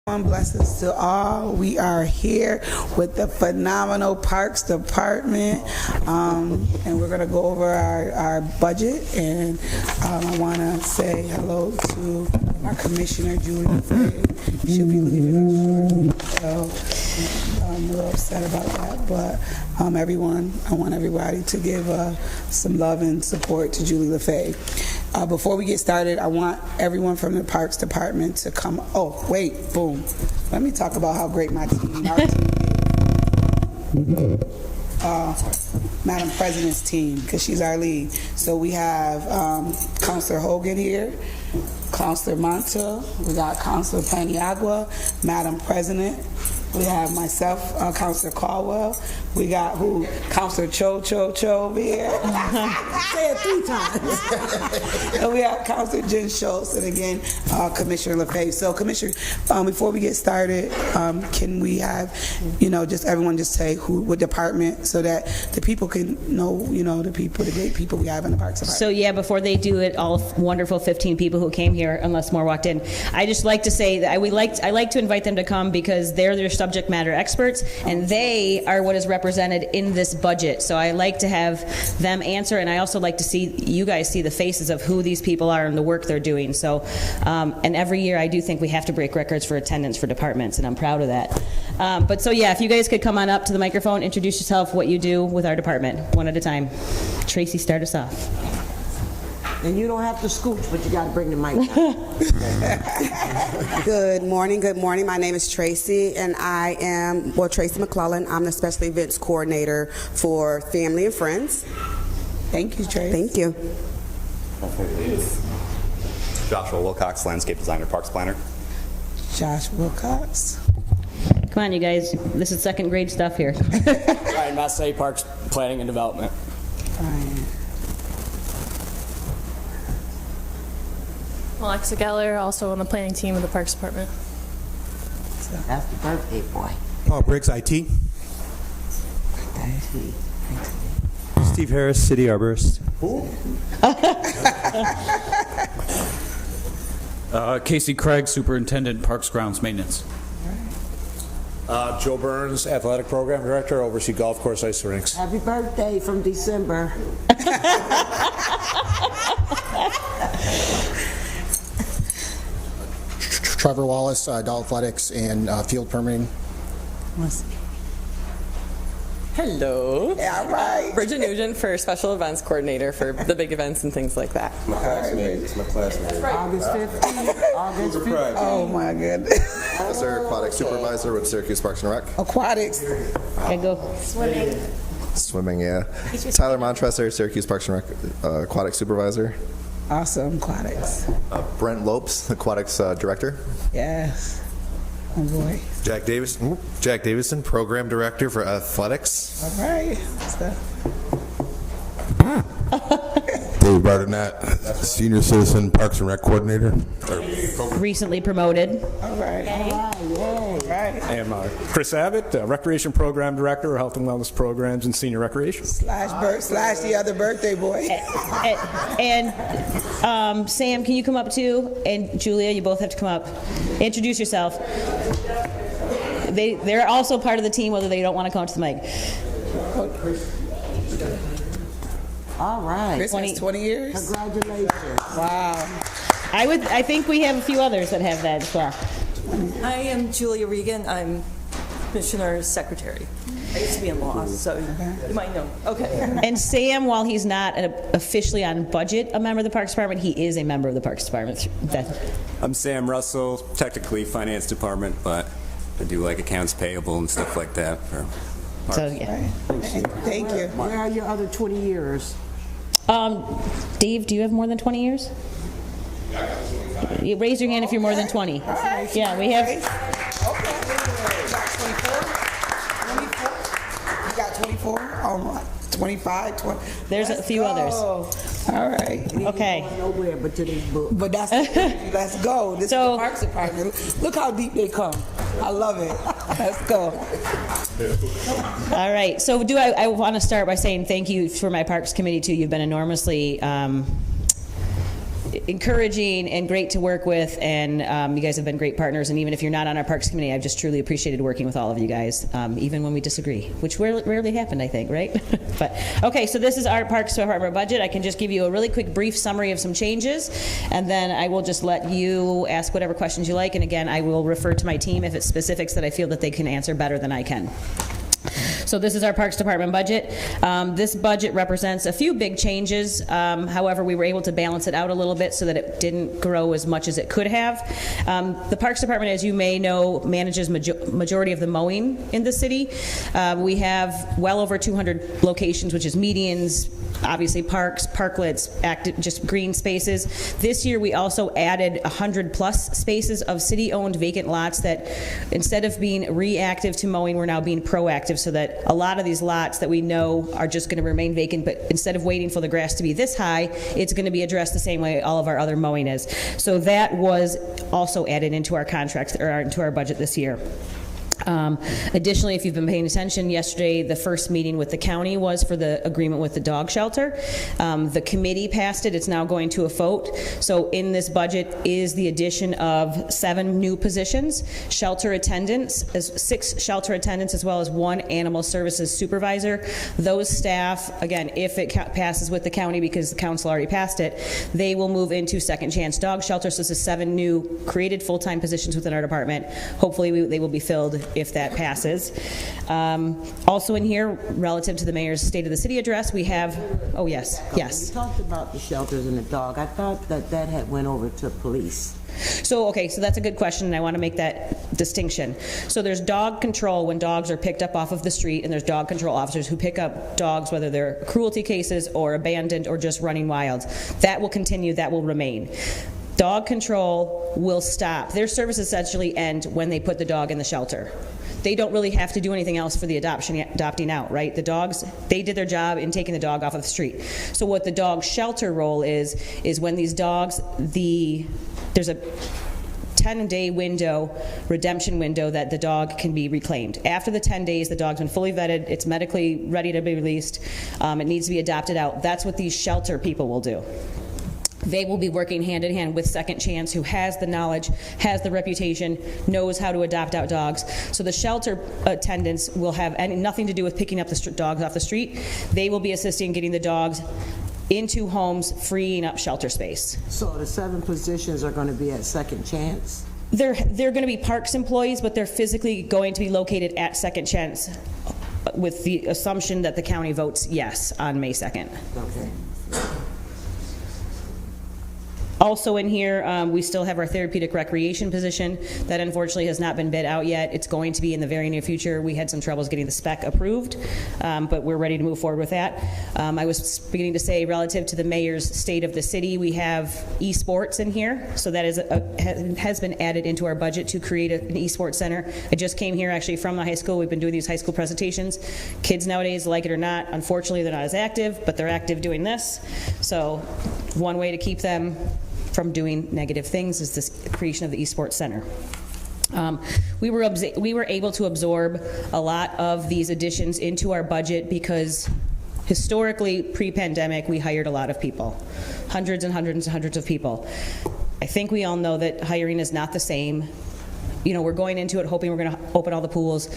Blessings to all. We are here with the phenomenal Parks Department, and we're going to go over our budget. And I want to say hello to our Commissioner, Julie Lefebvre. She'll be leaving us short, so I'm a little upset about that. But I want everybody to give some love and support to Julie Lefebvre. Before we get started, I want everyone from the Parks Department to come. Oh, wait, boom. Let me talk about how great our team is. Madam President's team, because she's our lead. So we have Councilor Hogan here, Councilor Monta, we got Councilor Paniagua, Madam President. We have myself, Councilor Caldwell. We got Councilor Cho over here. Say it 3 times. And we have Councilor Jen Schultz, and again, Commissioner Lefebvre. So, Commissioner, before we get started, can we have, just everyone just say what department, so that the people can know, the great people we have in the Parks Department. So, yeah, before they do it, all wonderful 15 people who came here, unless more walked in, I just like to say that I like to invite them to come because they're their subject matter experts, and they are what is represented in this budget. So I like to have them answer, and I also like to see you guys see the faces of who these people are and the work they're doing. So, and every year I do think we have to break records for attendance for departments, and I'm proud of that. But so yeah, if you guys could come on up to the microphone, introduce yourself, what you do with our department, one at a time. Tracy, start us off. And you don't have to scooch, but you got to bring the mic down. Good morning. My name is Tracy, and I am, Tracy McClellan. I'm the Special Events Coordinator for Family and Friends. Thank you, Tracy. Thank you. Joshua Wilcox, Landscape Designer, Parks Planner. Josh Wilcox. Come on, you guys. This is second grade stuff here. Ryan Massey, Parks Planning and Development. Ryan. Alexa Geller, also on the planning team of the Parks Department. That's the birthday boy. Paul Briggs, IT. Steve Harris, City Arborist. Casey Craig, Superintendent, Parks Grounds Maintenance. Joe Burns, Athletic Program Director, oversee golf course ice rinks. Happy birthday from December. Trevor Wallace, adult athletics and field permitting. Hello. Yeah, right. Bridget Nugent for Special Events Coordinator for the big events and things like that. My classmate. It's my classmate. August 15th. August 15th. Oh, my goodness. Professor, Aquatic Supervisor with Syracuse Parks and Rec. Aquatics. Okay, go. Swimming, yeah. Tyler Montresor, Syracuse Parks and Rec, Aquatic Supervisor. Awesome, aquatics. Brent Lopes, Aquatics Director. Yes. Oh, boy. Jack Davison, Program Director for Athletics. All right. Dave Bardenett, Senior Citizen Parks and Rec Coordinator. Recently promoted. All right. All right. I am Chris Abbott, Recreation Program Director, Health and Wellness Programs and Senior Recreation. Slash the other birthday boy. And Sam, can you come up too? And Julia, you both have to come up. Introduce yourself. They're also part of the team, whether they don't want to come up to the mic. All right. Chris has 20 years? Congratulations. Wow. I think we have a few others that have that as well. I am Julia Regan. I'm Commissioner's Secretary. I used to be in law, so you might know. Okay. And Sam, while he's not officially on budget a member of the Parks Department, he is a member of the Parks Department. I'm Sam Russell, technically Finance Department, but I do like accounts payable and stuff like that for Parks. So, yeah. Thank you. Where are your other 20 years? Dave, do you have more than 20 years? You raise your hand if you're more than 20. Right. Yeah, we have. Okay. You got 24? 24? You got 24? Oh, my. 25, 20. There's a few others. All right. Okay. Nowhere but to this book. But that's let's go. This is the Parks Department. Look how deep they come. I love it. Let's go. All right. So I want to start by saying thank you for my Parks Committee too. You've been enormously encouraging and great to work with, and you guys have been great partners. And even if you're not on our Parks Committee, I've just truly appreciated working with all of you guys, even when we disagree, which rarely happened, I think, right? But okay, so this is our Parks Department budget. I can just give you a really quick, brief summary of some changes, and then I will just let you ask whatever questions you like. And again, I will refer to my team if it's specifics that I feel that they can answer better than I can. So this is our Parks Department budget. This budget represents a few big changes. However, we were able to balance it out a little bit so that it didn't grow as much as it could have. The Parks Department, as you may know, manages majority of the mowing in the city. We have well over 200 locations, which is medians, obviously parks, parklets, just green spaces. This year we also added 100+ spaces of city-owned vacant lots that instead of being reactive to mowing, we're now being proactive, so that a lot of these lots that we know are just going to remain vacant, but instead of waiting for the grass to be this high, it's going to be addressed the same way all of our other mowing is. So that was also added into our contract, or into our budget this year. Additionally, if you've been paying attention, yesterday the first meeting with the county was for the agreement with the dog shelter. The committee passed it. It's now going to a vote. So in this budget is the addition of 7 new positions, shelter attendants, 6 shelter attendants, as well as 1 animal services supervisor. Those staff, again, if it passes with the county, because the council already passed it, they will move into second chance dog shelter. So this is 7 new created full-time positions within our department. Hopefully they will be filled if that passes. Also in here, relative to the mayor's State of the City address, we have, oh yes, yes. You talked about the shelters and the dog. I thought that had went over to police. So, okay, so that's a good question, and I want to make that distinction. So there's dog control when dogs are picked up off of the street, and there's dog control officers who pick up dogs, whether they're cruelty cases or abandoned or just running wild. That will continue, that will remain. Dog control will stop. Their services essentially end when they put the dog in the shelter. They don't really have to do anything else for the adopting out, right? The dogs, they did their job in taking the dog off of the street. So what the dog shelter role is when these dogs, there's a 10-day window, redemption window, that the dog can be reclaimed. After the 10 days, the dog's been fully vetted, it's medically ready to be released, it needs to be adopted out. That's what these shelter people will do. They will be working hand in hand with Second Chance, who has the knowledge, has the reputation, knows how to adopt out dogs. So the shelter attendants will have nothing to do with picking up the dogs off the street. They will be assisting getting the dogs into homes, freeing up shelter space. So the 7 positions are going to be at Second Chance? They're going to be parks employees, but they're physically going to be located at Second Chance with the assumption that the county votes yes on May 2nd. Okay. Also in here, we still have our therapeutic recreation position that unfortunately has not been bid out yet. It's going to be in the very near future. We had some troubles getting the spec approved, but we're ready to move forward with that. I was beginning to say, relative to the mayor's State of the City, we have esports in here. So that is has been added into our budget to create an esports center. I just came here actually from the high school. We've been doing these high school presentations. Kids nowadays, like it or not, unfortunately they're not as active, but they're active doing this. So one way to keep them from doing negative things is this creation of the esports center. We were able to absorb a lot of these additions into our budget because historically, pre-pandemic, we hired a lot of people, hundreds and hundreds and hundreds of people. I think we all know that hiring is not the same. You know, we're going into it hoping we're going to open all the pools.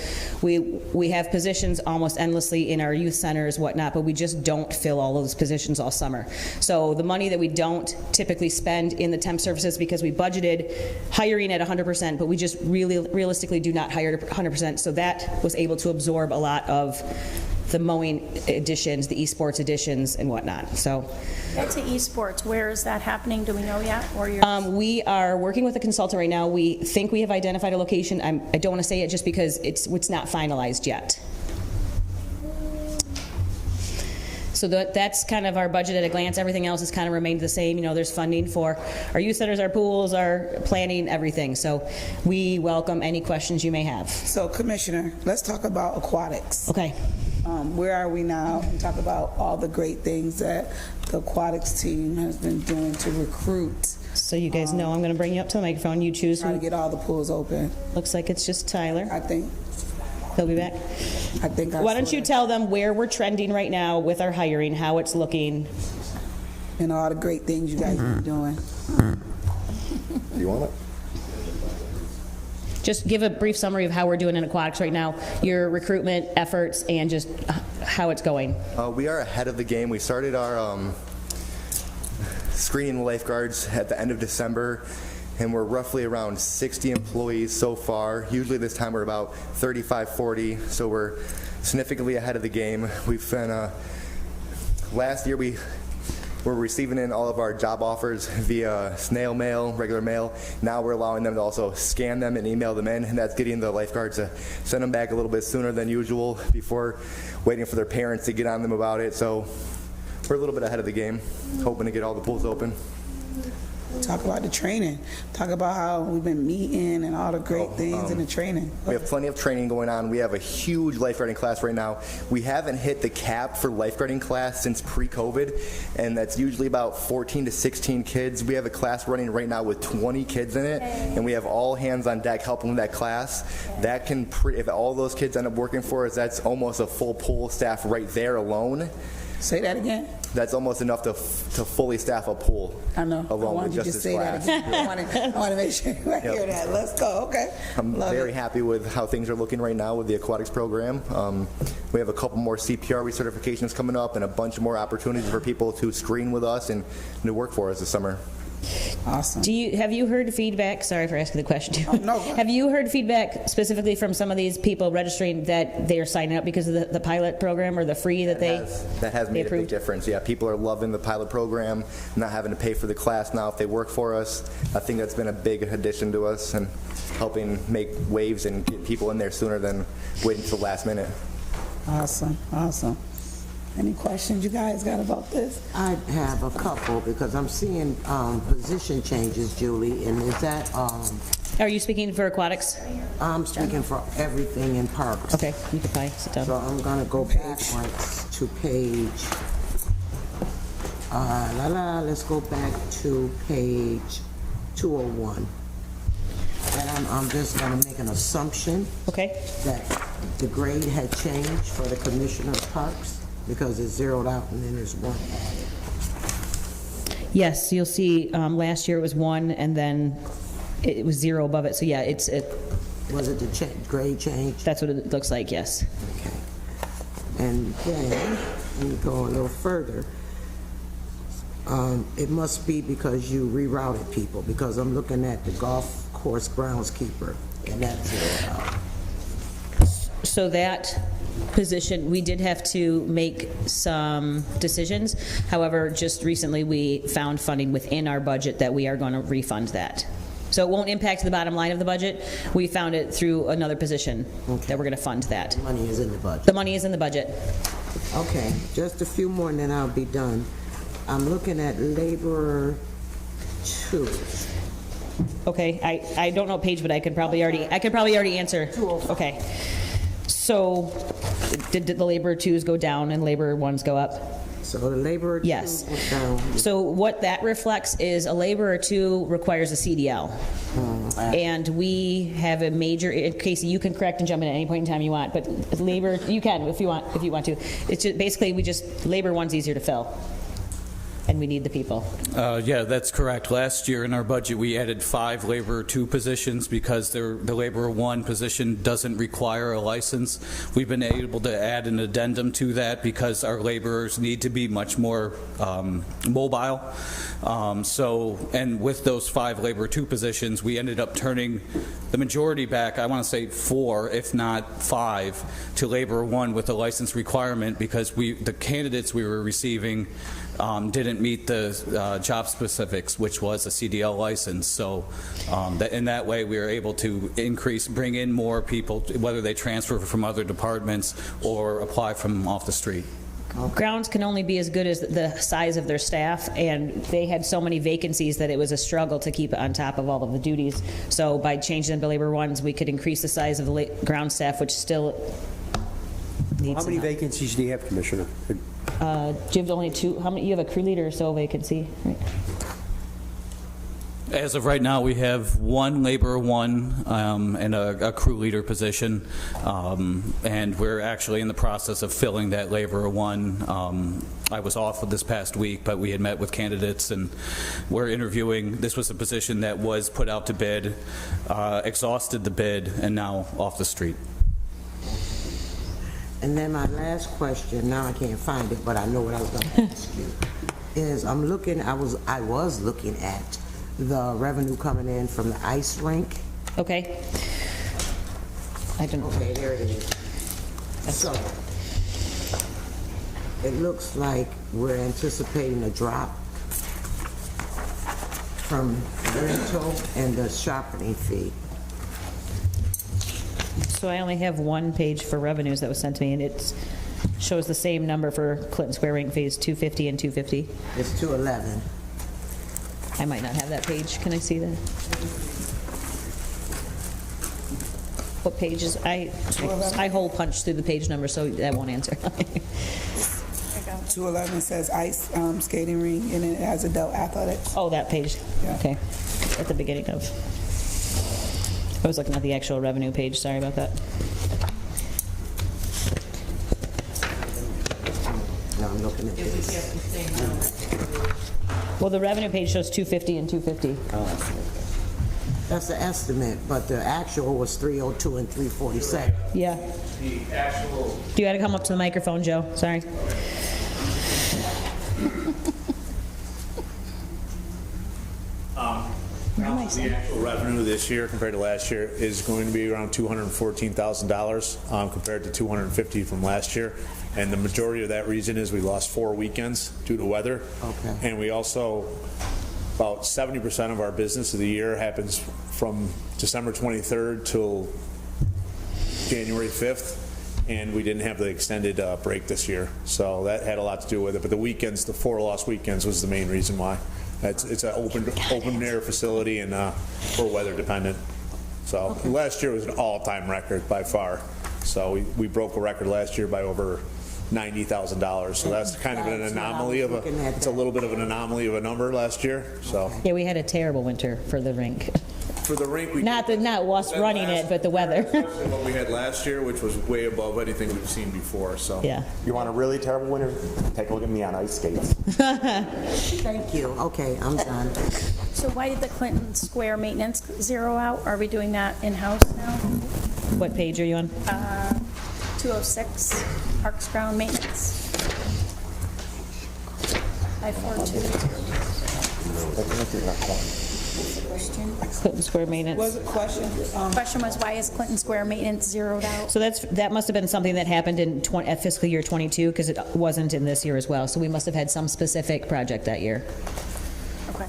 We have positions almost endlessly in our youth centers, whatnot, but we just don't fill all those positions all summer. So the money that we don't typically spend in the temp services, because we budgeted hiring at 100%, but we just really realistically do not hire at 100%. So that was able to absorb a lot of the mowing additions, the esports additions, and whatnot. So. Back to esports, where is that happening? Do we know yet? Or we are working with a consultant right now. We think we have identified a location. I don't want to say it just because it's not finalized yet. So that's kind of our budget at a glance. Everything else has kind of remained the same. You know, there's funding for our youth centers, our pools, our planning, everything. So we welcome any questions you may have. So, Commissioner, let's talk about aquatics. Okay. Where are we now? And talk about all the great things that the aquatics team has been doing to recruit. So you guys know I'm going to bring you up to the microphone. You choose. Trying to get all the pools open. Looks like it's just Tyler. I think. He'll be back. I think. Why don't you tell them where we're trending right now with our hiring, how it's looking, and all the great things you guys have been doing. You want it? Just give a brief summary of how we're doing in aquatics right now, your recruitment efforts, and just how it's going. We are ahead of the game. We started our screening lifeguards at the end of December, and we're roughly around 60 employees so far. Usually this time we're about 35, 40, so we're significantly ahead of the game. We've been, last year we were receiving in all of our job offers via snail mail, regular mail. Now we're allowing them to also scan them and email them in, and that's getting the lifeguards to send them back a little bit sooner than usual before waiting for their parents to get on them about it. So we're a little bit ahead of the game, hoping to get all the pools open. Talk about the training. Talk about how we've been meeting and all the great things in the training. We have plenty of training going on. We have a huge lifeguarding class right now. We haven't hit the cap for lifeguarding class since pre-COVID, and that's usually about 14 to 16 kids. We have a class running right now with 20 kids in it, and we have all hands on deck helping with that class. That can, if all those kids end up working for us, that's almost a full pool staff right there alone. Say that again. That's almost enough to fully staff a pool. I know. Alone with just this class. That again. I want to make sure you hear that. Let's go. Okay. I'm very happy with how things are looking right now with the aquatics program. We have a couple more CPR recertifications coming up and a bunch more opportunities for people to screen with us and to work for us this summer. Awesome. Have you heard feedback? Sorry for asking the question too. No. Have you heard feedback specifically from some of these people registering that they are signing up because of the pilot program or the free that has made a big difference. Yeah, people are loving the pilot program, not having to pay for the class now if they work for us. I think that's been a big addition to us and helping make waves and get people in there sooner than waiting till the last minute. Awesome. Awesome. Any questions you guys got about this? I have a couple because I'm seeing position changes, Julie, and is that... Are you speaking for aquatics? I'm speaking for everything in parks. Okay, you can probably sit down. So I'm going to go backwards to page... let's go back to page 201. And I'm just going to make an assumption that the grade had changed for the Commissioner of Parks. Because it's zeroed out and then there's one added. Yes, you'll see last year it was 1 and then it was 0 above it. So yeah, Was it the grade change? That's what it looks like, yes. Okay. And then, let me go a little further. It must be because you rerouted people, because I'm looking at the golf course groundskeeper and that's zeroed out. So that position, we did have to make some decisions. However, just recently we found funding within our budget that we are going to refund that. So it won't impact the bottom line of the budget. We found it through another position that we're going to fund that. The money is in the budget. The money is in the budget. Okay, just a few more and then I'll be done. I'm looking at laborer 2. Okay, I don't know what page, but I could probably already answer. Okay. So did the laborer 2s go down and laborer 1s go up? So the laborer 2 yes. went down. So what that reflects is a laborer 2 requires a CDL. And we have a major, Casey, you can correct and jump in at any point in time you want, but labor, you can if you want to. It's just, basically labor 1's easier to fill. And we need the people. Yeah, that's correct. Last year in our budget, we added 5 laborer 2 positions because the laborer 1 position doesn't require a license. We've been able to add an addendum to that because our laborers need to be much more mobile. And with those 5 laborer 2 positions, we ended up turning the majority back, I want to say 4, if not 5, to laborer 1 with a license requirement because the candidates we were receiving didn't meet the job specifics, which was a CDL license. So in that way, we were able to bring in more people, whether they transfer from other departments or apply from off the street. Grounds can only be as good as the size of their staff, and they had so many vacancies that it was a struggle to keep on top of all of the duties. So by changing them to labor 1s, we could increase the size of the ground staff, which still needs. How many vacancies do you have, Commissioner? Do you have only 2? How many? You have a crew leader or so vacancy, right? As of right now, we have one laborer one and a crew leader position, and we're actually in the process of filling that laborer one. I was off this past week, but we had met with candidates and we're interviewing. This was a position that was put out to bid, exhausted the bid, and now off the street. And then my last question, now I can't find it, but I know what I was going to ask you, is I was looking at the revenue coming in from the ice rink. Okay. Okay, there it is. So, it looks like we're anticipating a drop from rental and the shopping fee. So I only have one page for revenues that was sent to me, and it shows the same number for Clinton Square Rink fees, 250 and 250. It's 211. I might not have that page. Can I see that? What page is I hole punch through the page number, so that won't answer. 211 says ice skating ring, and it has adult athletics. Oh, that page. Yeah. Okay. At the beginning of. I was looking at the actual revenue page. Sorry about that. No, I'm looking at this. Well, the revenue page shows 250 and 250. That's the estimate, but the actual was 302 and 347. Yeah. The actual. Do you got to come up to the microphone, Joe? Sorry. The actual revenue this year compared to last year is going to be around $214,000 compared to $250 from last year. And the majority of that reason is we lost 4 weekends due to weather. Okay. And we also, about 70% of our business of the year happens from December 23rd till January 5th. And we didn't have the extended break this year. So that had a lot to do with it. But the weekends, the 4 lost weekends was the main reason why. It's an open air facility and we're weather dependent. So last year was an all-time record by far. So we broke a record last year by over $90,000. So that's kind of an anomaly of it's a little bit of an anomaly of a number last year. So Yeah, we had a terrible winter for the rink. for the rink, we Not us running it, but the weather. especially what we had last year, which was way above anything we've seen before. So Yeah. You want a really terrible winter? Take a look at me on ice skates. Thank you. Okay, I'm done. So why did the Clinton Square maintenance zero out? Are we doing that in-house now? What page are you on? 206, Parks Ground Maintenance. 542. Clinton Square maintenance. Was it question? Question was, why is Clinton Square maintenance zeroed out? So that must have been something that happened in at fiscal year 22, because it wasn't in this year as well. So we must have had some specific project that year. Okay.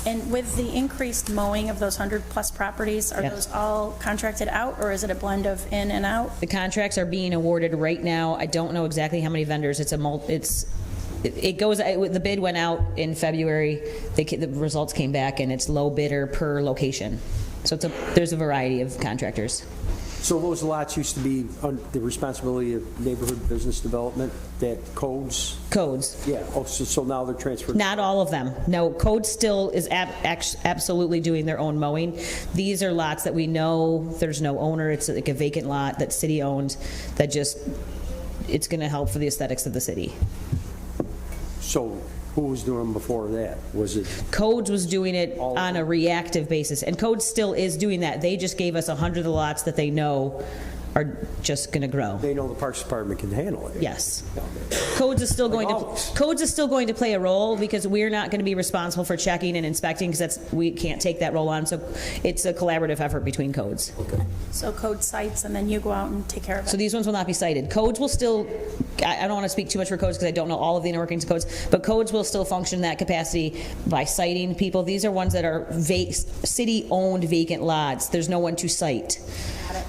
And with the increased mowing of those 100-plus properties, are those all contracted out, or is it a blend of in and out? The contracts are being awarded right now. I don't know exactly how many vendors. It goes. The bid went out in February. The results came back, and it's low bidder per location. So there's a variety of contractors. So those lots used to be under the responsibility of neighborhood business development, that codes? Codes. Yeah, oh, so now they're transferred? Not all of them. No, Codes still is absolutely doing their own mowing. These are lots that we know there's no owner. It's like a vacant lot that's city-owned that it's going to help for the aesthetics of the city. So who was doing them before that? Was it? Codes was doing it on a reactive basis, and Codes still is doing that. They just gave us 100 of the lots that they know are just going to grow. They know the Parks Department can handle it. Yes. Codes is still going to play a role, because we're not going to be responsible for checking and inspecting, because we can't take that role on. So it's a collaborative effort between Codes. Okay. So Code sites, and then you go out and take care of it. So these ones will not be cited. Codes will still, I don't want to speak too much for Codes because I don't know all of the inner workings of Codes, but Codes will still function in that capacity by citing people. These are ones that are city-owned vacant lots. There's no one to cite.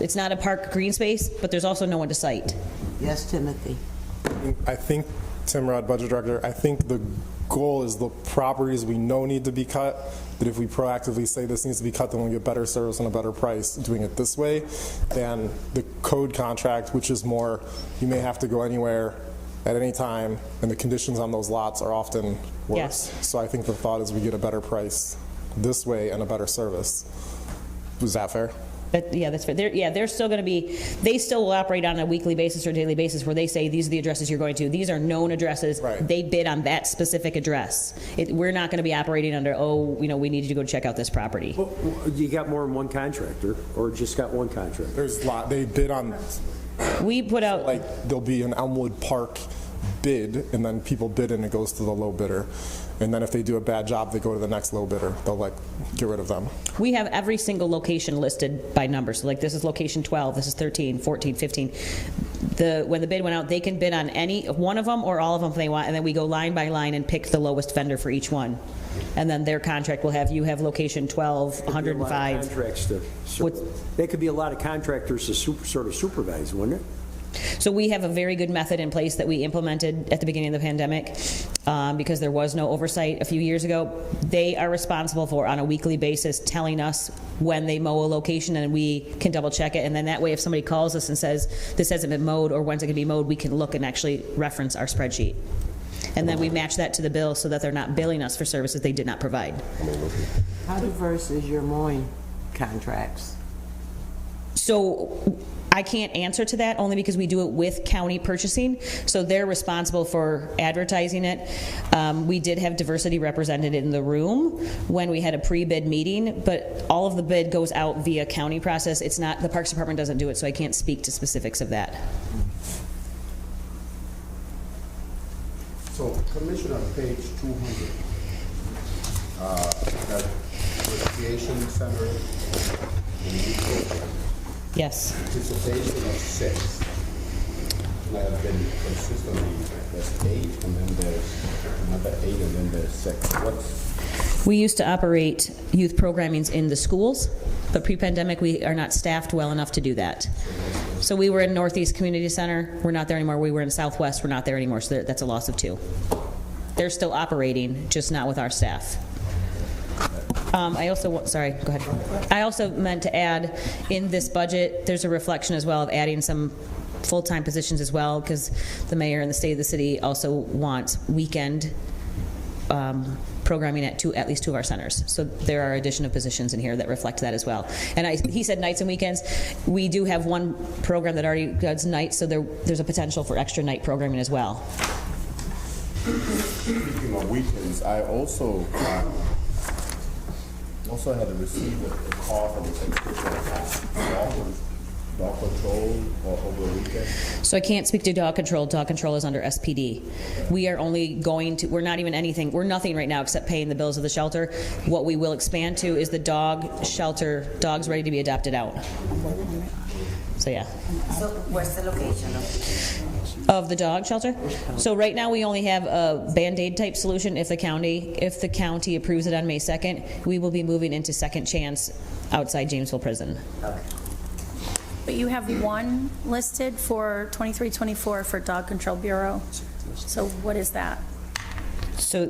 It's not a park green space, but there's also no one to cite. Yes, Timothy. I think, Tim Rudd, Budget Director, I think the goal is the properties we know need to be cut, that if we proactively say this needs to be cut, then we'll get better service and a better price doing it this way than the code contract, which is more, you may have to go anywhere at any time, and the conditions on those lots are often worse. Yes. So I think the thought is we get a better price this way and a better service. Was that fair? Yeah, that's fair. They're still going to be, they still will operate on a weekly basis or daily basis where they say, these are the addresses you're going to. These are known addresses. Right. They bid on that specific address. We're not going to be operating under, we need you to go check out this property. Well, you got more than one contractor, or just got one contractor? There's a lot. They bid on. We put out. Like, there'll be an Elmwood Park bid, and then people bid and it goes to the low bidder. And then if they do a bad job, they go to the next low bidder. They'll get rid of them. We have every single location listed by number. So like this is location 12, this is 13, 14, 15. When the bid went out, they can bid on any one of them or all of them if they want, and then we go line by line and pick the lowest vendor for each one. And then their contract will have, you have location 12, 105. There could be a lot of contractors to sort of supervise, wouldn't it? So we have a very good method in place that we implemented at the beginning of the pandemic because there was no oversight a few years ago. They are responsible for, on a weekly basis, telling us when they mow a location, and we can double check it. And then that way, if somebody calls us and says this hasn't been mowed or when's it going to be mowed, we can look and actually reference our spreadsheet. And then we match that to the bill so that they're not billing us for services they did not provide. How diverse is your mowing contracts? So I can't answer to that only because we do it with county purchasing, so they're responsible for advertising it. We did have diversity represented in the room when we had a pre-bid meeting, but all of the bid goes out via county process. It's not, the Parks Department doesn't do it, so I can't speak to specifics of that. So, Commissioner, on page 200, that recreation center. Yes. Participation of 6. I've been consistently, there's 8, and then there's another 8, and then there's 6. We used to operate youth programmings in the schools, but pre-pandemic we are not staffed well enough to do that. So we were in Northeast Community Center, we're not there anymore. We were in Southwest, we're not there anymore, so that's a loss of 2. They're still operating, just not with our staff. I also, sorry, go ahead. I also meant to add, in this budget, there's a reflection as well of adding some full-time positions as well, because the mayor and the state of the city also want weekend programming at least 2 of our centers. So there are additional positions in here that reflect that as well. And he said nights and weekends. We do have one program that already does nights, so there's a potential for extra night programming as well. Speaking of weekends, I also had to receive a call from the dog control over the weekend. So I can't speak to dog control. Dog control is under SPD. We are only going to, we're not even anything, we're nothing right now except paying the bills of the shelter. What we will expand to is the dog shelter, dogs ready to be adopted out. So yeah. So where's the location of the dog shelter? So right now we only have a Band-Aid type solution. If the county approves it on May 2nd, we will be moving into Second Chance outside Jamesville Prison. Okay. But you have one listed for 23-24 for Dog Control Bureau. So what is that? So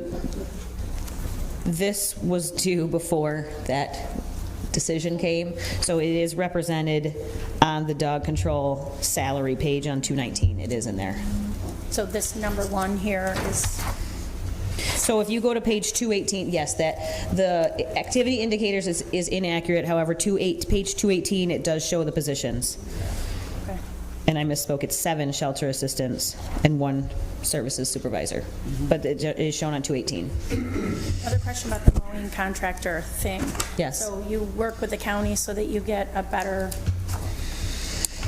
this was due before that decision came. So it is represented on the dog control salary page on 219. It is in there. So this number 1 here is... So if you go to page 218, yes, that the activity indicators is inaccurate. However, page 218, it does show the positions. Okay. And I misspoke. It's 7 shelter assistants and 1 services supervisor. But it is shown on 218. Another question about the mowing contractor thing. Yes. So you work with the county so that you get a better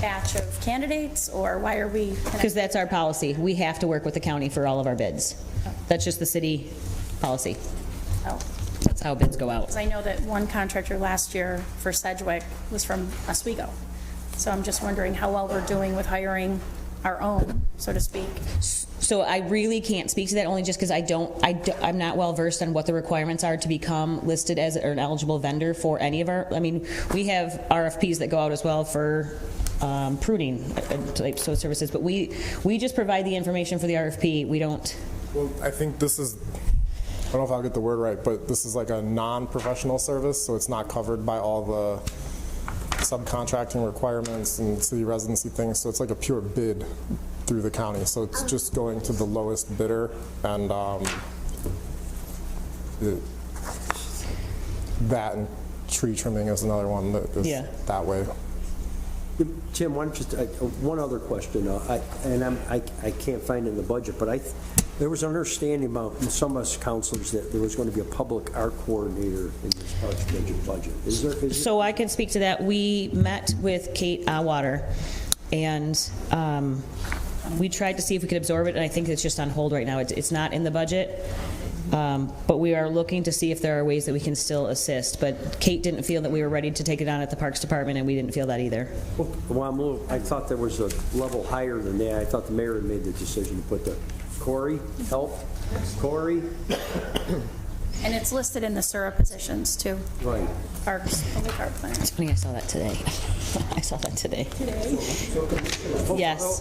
batch of candidates, or why are we... Because that's our policy. We have to work with the county for all of our bids. That's just the city policy. Oh. That's how bids go out. Because I know that one contractor last year for Sedgwick was from Oswego. So I'm just wondering how well we're doing with hiring our own, so to speak. So I really can't speak to that, only just because I'm not well versed on what the requirements are to become listed as an eligible vendor for any of our, I mean, we have RFPs that go out as well for pruning types of services, but we just provide the information for the RFP. We don't. Well, I think this is, I don't know if I'll get the word right, but this is like a non-professional service, so it's not covered by all the subcontracting requirements and city residency things, so it's like a pure bid through the county. So it's just going to the lowest bidder, and that and tree trimming is another one that is that way. Tim, one other question, I can't find it in the budget, but there was an understanding about some of us counselors that there was going to be a public art coordinator in this Parks budget. So I can speak to that. We met with Kate Atwater, and we tried to see if we could absorb it, and I think it's just on hold right now. It's not in the budget. But we are looking to see if there are ways that we can still assist. But Kate didn't feel that we were ready to take it on at the Parks Department, and we didn't feel that either. Well, I thought there was a level higher than that. I thought the mayor had made the decision to put the Corey, help? Corey? And it's listed in the SURA positions, too. Right. Parks, public art plan. It's funny, I saw that today. I saw that today. Yes.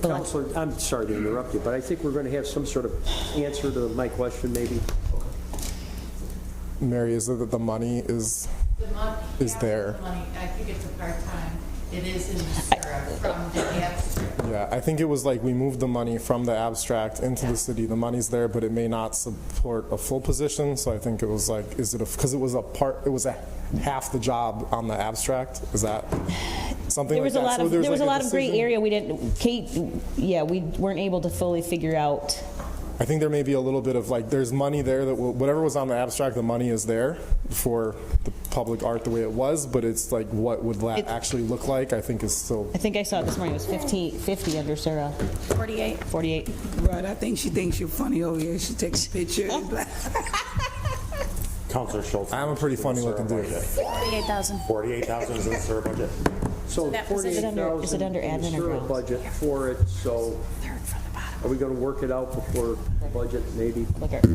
Counselor, I'm sorry to interrupt you, but I think we're going to have some sort of answer to my question, maybe. Mary, is it that the money is there? I think it's a part-time. It is in the SURA from the abstract. Yeah, I think it was like we moved the money from the abstract into the city. The money's there, but it may not support a full position. So I think it was like, because it was a half the job on the abstract. Is that something? There was like that? there was a lot of gray area. We didn't, Kate. Yeah, we weren't able to fully figure out. I think there may be a little bit of like, there's money there that whatever was on the abstract, the money is there for the public art the way it was, but it's like, what would that actually look like? I think is still. I think I saw it this morning. It was 50 under Sarah. 48. Right, I think she thinks you're funny over here. She takes pictures. Councilor Schultz. I'm a pretty funny looking dude. 48,000. 48,000 is in the SURA budget. So that 48,000 is it under admin or grounds? Budget for it, so are we going to work it out before budget, maybe?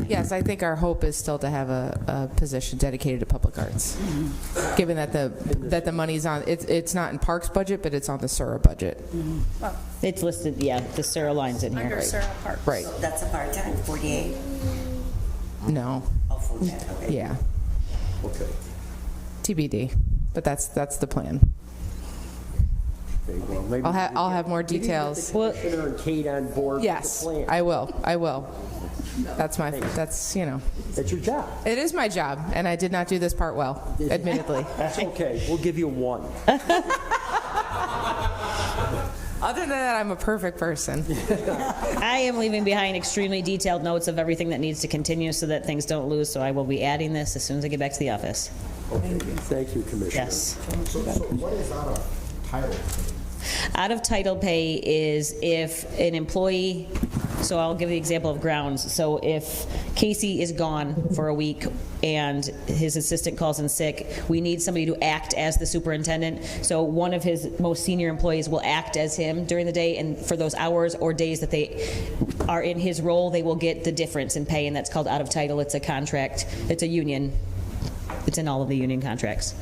Yes, I think our hope is still to have a position dedicated to public arts, given that the money's on. It's not in Parks budget, but it's on the SURA budget. It's listed. Yeah, the SURA line's in here. Under SURA Parks. Right. So that's a part-time, 48? No. Oh, full-time, okay. Yeah. Okay. TBD, but that's the plan. Okay, well, maybe I'll have more details. Commissioner and Kate on board. Yes, with the plan. I will. That's That's your job. It is my job, and I did not do this part well, admittedly. That's okay. We'll give you 1. Other than that, I'm a perfect person. I am leaving behind extremely detailed notes of everything that needs to continue so that things don't lose, so I will be adding this as soon as I get back to the office. Okay. Thank you, Commissioner. Yes. So what is out of title? Out of title pay is if an employee, so I'll give the example of grounds. So if Casey is gone for a week and his assistant calls in sick, we need somebody to act as the superintendent. So one of his most senior employees will act as him during the day, and for those hours or days that they are in his role, they will get the difference in pay, and that's called out of title. It's a contract. It's a union. It's in all of the union contracts.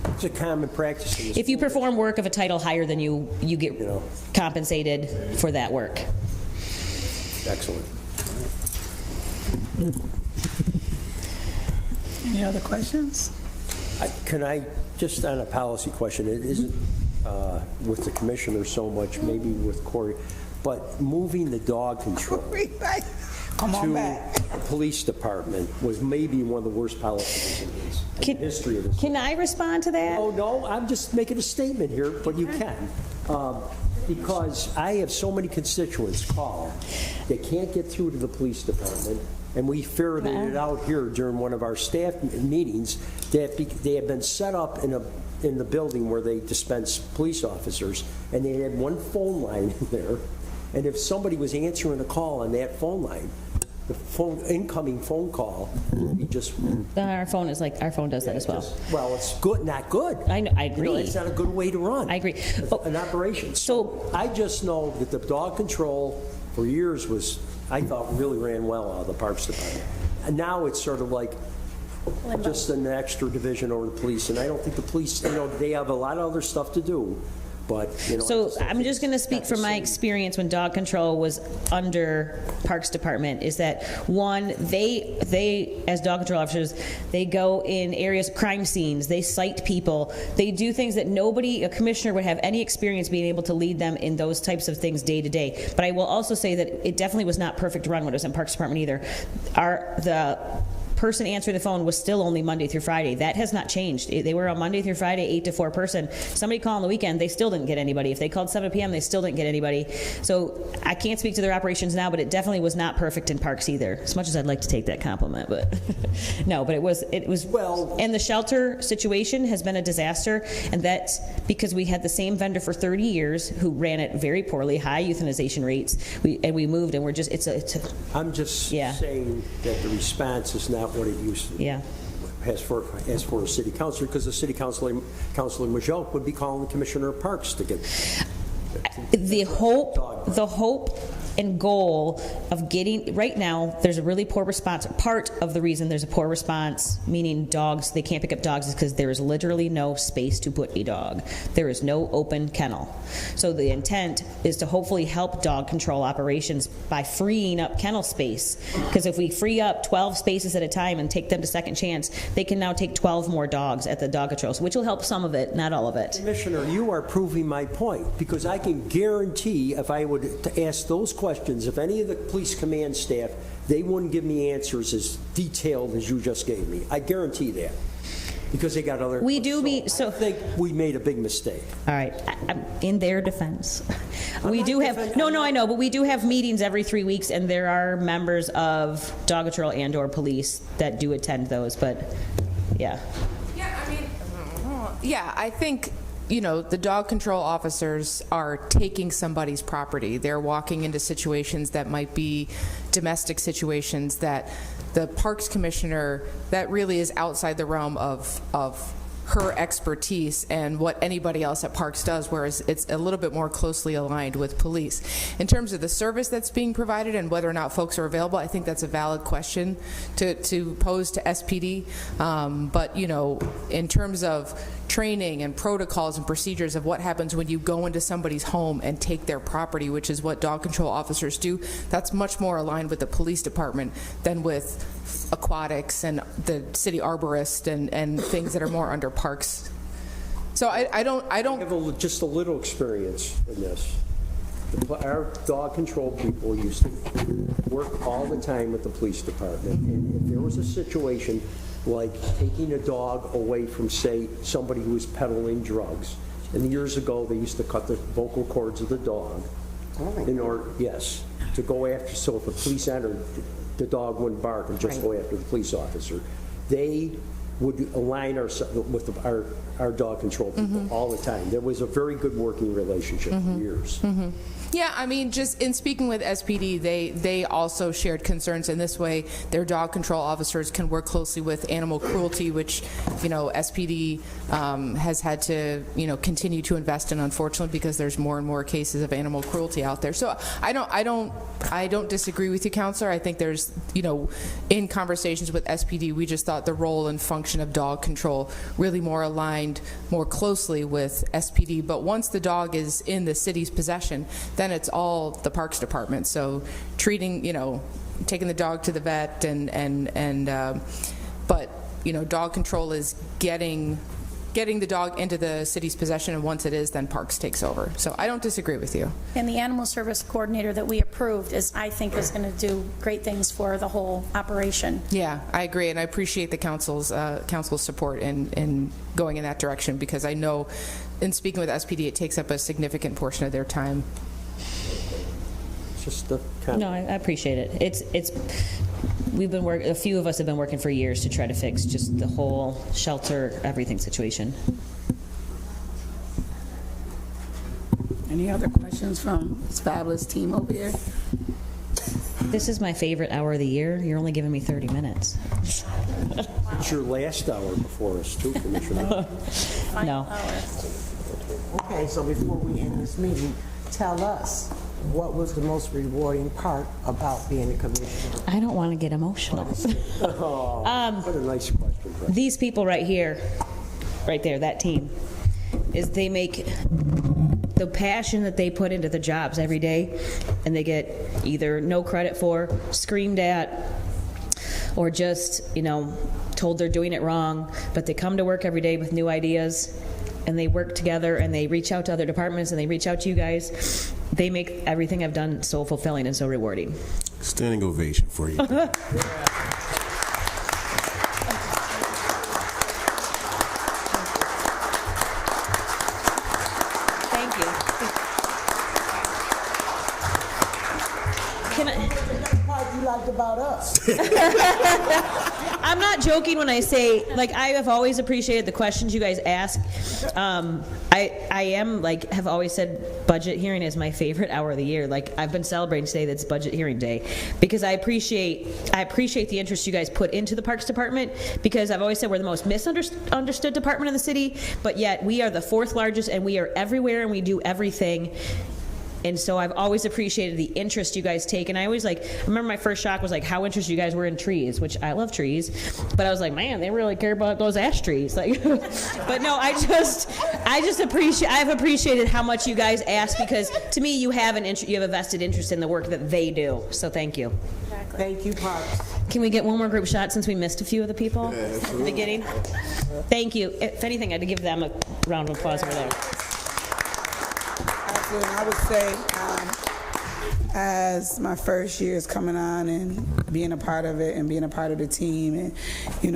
It's a common practice. If you perform work of a title higher than you get compensated for that work. Excellent. Any other questions? Can I, just on a policy question, it isn't with the commissioner so much, maybe with Corey, but moving the dog control to the police department was maybe one of the worst policy decisions in the history of this. Can I respond to that? Oh, no, I'm just making a statement here, but you can. Because I have so many constituents call, they can't get through to the police department, and we ferreted it out here during one of our staff meetings that they have been set up in the building where they dispense police officers, and they had one phone line in there, and if somebody was answering a call on that phone line, the incoming phone call, we just... Our phone is like, our phone does that as well. Well, it's good, not good. I agree. It's not a good way to run. I agree. An operation. So I just know that the dog control for years was, I thought, really ran well out of the Parks Department. And now it's sort of like just an extra division over the police. And I don't think the police, they have a lot of other stuff to do. But, so I'm just going to speak from my experience when dog control was under Parks Department, is that one, they as dog control officers, they go in areas, crime scenes, they cite people, they do things that a commissioner would have any experience being able to lead them in those types of things day to day. But I will also say that it definitely was not perfect run when it was in Parks Department either. The person answering the phone was still only Monday through Friday. That has not changed. They were on Monday through Friday, 8 to 4 person. Somebody called on the weekend, they still didn't get anybody. If they called 7 p.m., they still didn't get anybody. So I can't speak to their operations now, but it definitely was not perfect in parks either, as much as I'd like to take that compliment. But no, but it was well. And the shelter situation has been a disaster, and that's because we had the same vendor for 30 years who ran it very poorly, high euthanization rates. We moved, and we're just I'm just saying that the response is not what it used to be. Yeah. As for a city councilor, because the city councilor Majoke would be calling the commissioner of parks to get the hope and goal of getting, right now, there's a really poor response. Part of the reason there's a poor response, meaning dogs, they can't pick up dogs, is because there is literally no space to put a dog. There is no open kennel. So the intent is to hopefully help dog control operations by freeing up kennel space. Because if we free up 12 spaces at a time and take them to second chance, they can now take 12 more dogs at the dog control, which will help some of it, not all of it. Commissioner, you are proving my point, because I can guarantee if I would to ask those questions, if any of the police command staff, they wouldn't give me answers as detailed as you just gave me. I guarantee that. Because they got other... We do meet... So I think we made a big mistake. All right. In their defense. We do have... No, I know, but we do have meetings every 3 weeks, and there are members of dog control and or police that do attend those, but yeah. Yeah, I think, the dog control officers are taking somebody's property. They're walking into situations that might be domestic situations that the parks commissioner, that really is outside the realm of her expertise and what anybody else at parks does, whereas it's a little bit more closely aligned with police. In terms of the service that's being provided and whether or not folks are available, I think that's a valid question to pose to SPD. But, in terms of training and protocols and procedures of what happens when you go into somebody's home and take their property, which is what dog control officers do, that's much more aligned with the police department than with aquatics and the city arborist and things that are more under parks. So I don't have just a little experience in this. Our dog control people used to work all the time with the police department, and if there was a situation like taking a dog away from, say, somebody who was peddling drugs, and years ago they used to cut the vocal cords of the dog in order, to go after, so if the police entered, the dog wouldn't bark and just go after the police officer. They would align with our dog control people all the time. There was a very good working relationship for years. Yeah, just in speaking with SPD, they also shared concerns in this way. Their dog control officers can work closely with animal cruelty, which, SPD has had to, continue to invest in, unfortunately, because there's more and more cases of animal cruelty out there. So I don't disagree with you, Counselor. I think there's, in conversations with SPD, we just thought the role and function of dog control really more aligned more closely with SPD. But once the dog is in the city's possession, then it's all the Parks Department. So treating, taking the dog to the vet but dog control is getting the dog into the city's possession, and once it is, then Parks takes over. So I don't disagree with you. And the animal service coordinator that we approved I think is going to do great things for the whole operation. Yeah, I agree, and I appreciate the council's support in going in that direction, because I know in speaking with SPD, it takes up a significant portion of their time. No, I appreciate it. It's we've been a few of us have been working for years to try to fix just the whole shelter, everything situation. Any other questions from this fabulous team over here? This is my favorite hour of the year. You're only giving me 30 minutes. It's your last hour before us, too, Commissioner. No. Okay, so before we end this meeting, tell us, what was the most rewarding part about being a commissioner? I don't want to get emotional. What a nice question, Fred. These people right here, right there, that team, is they make the passion that they put into the jobs every day, and they get either no credit for, screamed at, or just, told they're doing it wrong, but they come to work every day with new ideas, and they work together, and they reach out to other departments, and they reach out to you guys. They make everything I've done so fulfilling and so rewarding. Standing ovation for you. can I? What you liked about us? I'm not joking when I say, like, I have always appreciated the questions you guys ask. I am, like, have always said budget hearing is my favorite hour of the year. Like, I've been celebrating today that's budget hearing day because I appreciate the interest you guys put into the Parks Department, because I've always said we're the most misunderstood department in the city, but yet we are the 4th largest and we are everywhere and we do everything. And so I've always appreciated the interest you guys take. And I always I remember my first shock was like how interested you guys were in trees, which I love trees. But I was like, man, they really care about those ash trees. Like, but no, I've appreciated how much you guys ask, because to me, you have a vested interest in the work that they do. So thank you. Exactly. Thank you, Parks. Can we get one more group shot since we missed a few of the people at the beginning? Thank you. If anything, I had to give them a round of applause over there. And I would say, as my first year is coming on and being a part of it and being a part of the team and,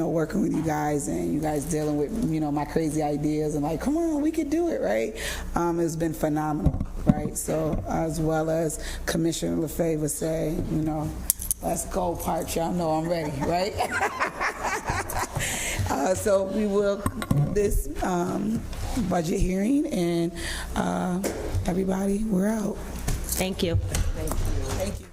working with you guys and you guys dealing with, my crazy ideas and like, come on, we could do it, right? It's been phenomenal, right? So as well as Commissioner LaFave would say, let's go, Parks, y'all know I'm ready, right? So we will this budget hearing, and everybody, we're out. Thank you. Thank you. Thank you.